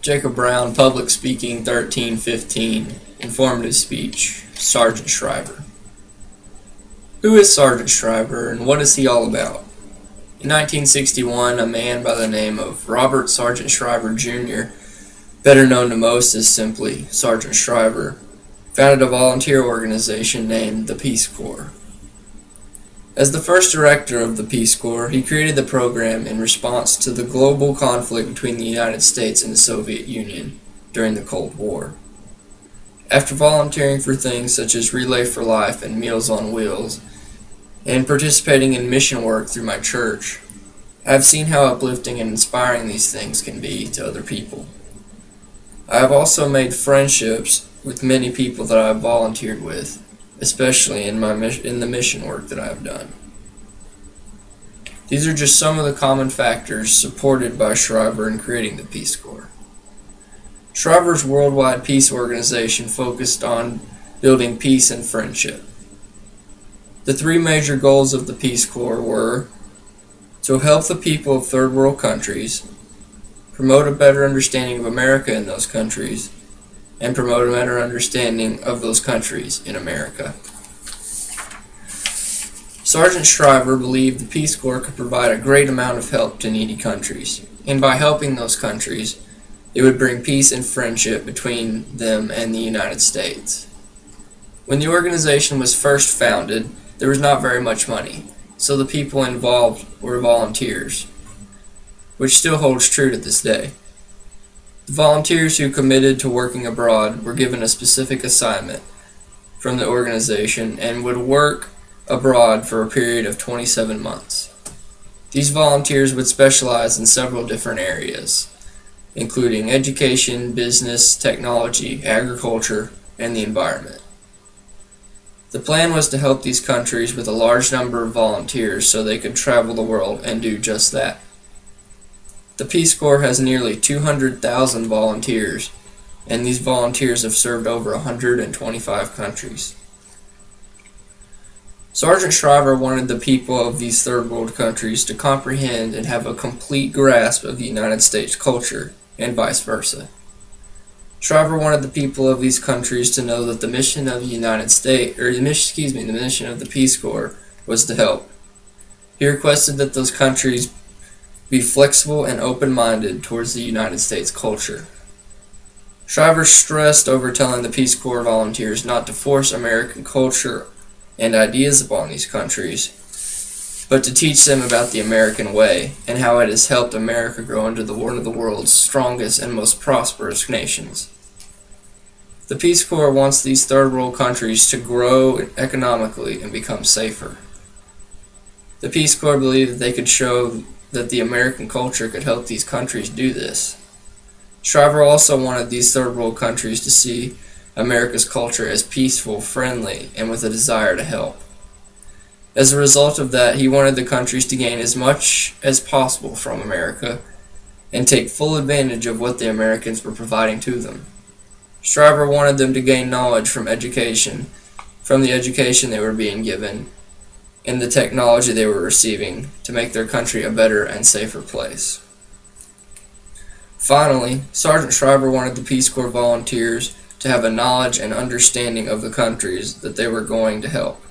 Jacob Brown, Public Speaking 1315, Informative Speech, Sargent Shriver. Who is Sargent Shriver and what is he all about? In 1961, a man by the name of Robert Sargent Shriver Jr., better known to most as simply Sargent Shriver, founded a volunteer organization named the Peace Corps. As the first director of the Peace Corps, he created the program in response to the global conflict between the United States and the Soviet Union during the Cold War. After volunteering for things such as Relay for Life and Meals on Wheels, and participating in mission work through my church, I have seen how uplifting and inspiring these things can be to other people. I have also made friendships with many people that I have volunteered with, especially in the mission work that I have done. These are just some of the common factors supported by Shriver in creating the Peace Corps. Shriver's worldwide peace organization focused on building peace and friendship. The three major goals of the Peace Corps were to help the people of third world countries, promote a better understanding of America in those countries, and promote a better understanding of those countries in America. Sargent Shriver believed the Peace Corps could provide a great amount of help to needy countries, and by helping those countries, it would bring peace and friendship between them and the United States. When the organization was first founded, there was not very much money, so the people involved were volunteers, which still holds true to this day. The volunteers who committed to working abroad were given a specific assignment from the organization and would work abroad for a period of 27 months. These volunteers would specialize in several different areas, including education, business, technology, agriculture, and the environment. The plan was to help these countries with a large number of volunteers so they could travel the world and do just that. The Peace Corps has nearly 200,000 volunteers, and these volunteers have served over 125 countries. Sargent Shriver wanted the people of these third world countries to comprehend and have a complete grasp of the United States culture, and vice versa. Shriver wanted the people of these countries to know that the mission of the the mission of the Peace Corps was to help. He requested that those countries be flexible and open-minded towards the United States culture. Shriver stressed over telling the Peace Corps volunteers not to force American culture and ideas upon these countries, but to teach them about the American way and how it has helped America grow into one of the world's strongest and most prosperous nations. The Peace Corps wants these third world countries to grow economically and become safer. The Peace Corps believed that they could show that the American culture could help these countries do this. Shriver also wanted these third world countries to see America's culture as peaceful, friendly, and with a desire to help. As a result of that, he wanted the countries to gain as much as possible from America and take full advantage of what the Americans were providing to them. Shriver wanted them to gain knowledge from the education they were being given, and the technology they were receiving to make their country a better and safer place. Finally, Sargent Shriver wanted the Peace Corps volunteers to have a knowledge and understanding of the countries that they were going to help.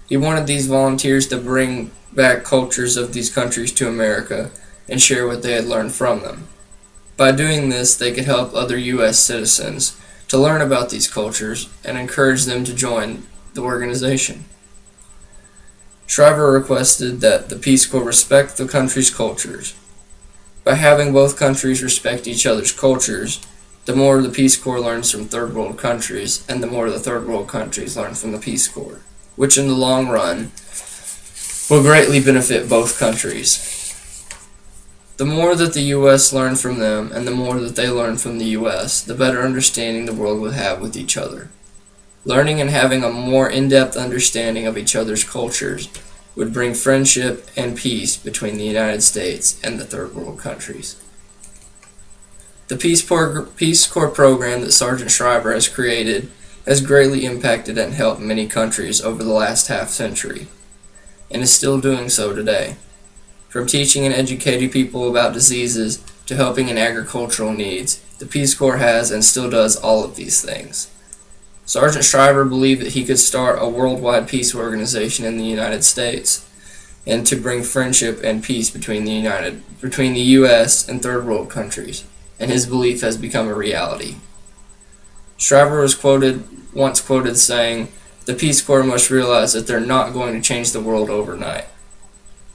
He wanted these volunteers to bring back cultures of these countries to America and share what they had learned from them. By doing this, they could help other U.S. citizens to learn about these cultures and encourage them to join the organization. Shriver requested that the Peace Corps respect the country's cultures. By having both countries respect each other's cultures, the more the Peace Corps learns from third world countries, and the more the third world countries learn from the Peace Corps, which in the long run will greatly benefit both countries. The more that the U.S. learn from them, and the more that they learn from the U.S., the better understanding the world will have with each other. Learning and having a more in-depth understanding of each other's cultures would bring friendship and peace between the United States and the third world countries. The Peace Corps program that Sargent Shriver has created has greatly impacted and helped many countries over the last half-century, and is still doing so today. From teaching and educating people about diseases to helping in agricultural needs, the Peace Corps has and still does all of these things. Sergeant Shriver believed that he could start a worldwide peace organization in the United States and to bring friendship and peace between the U.S. and third world countries, and his belief has become a reality. Shriver was once quoted saying, "The Peace Corps must realize that they're not going to change the world overnight."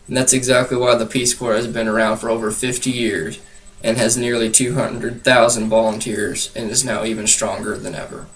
And that's exactly why the Peace Corps has been around for over 50 years and has nearly 200,000 volunteers and is now even stronger than ever.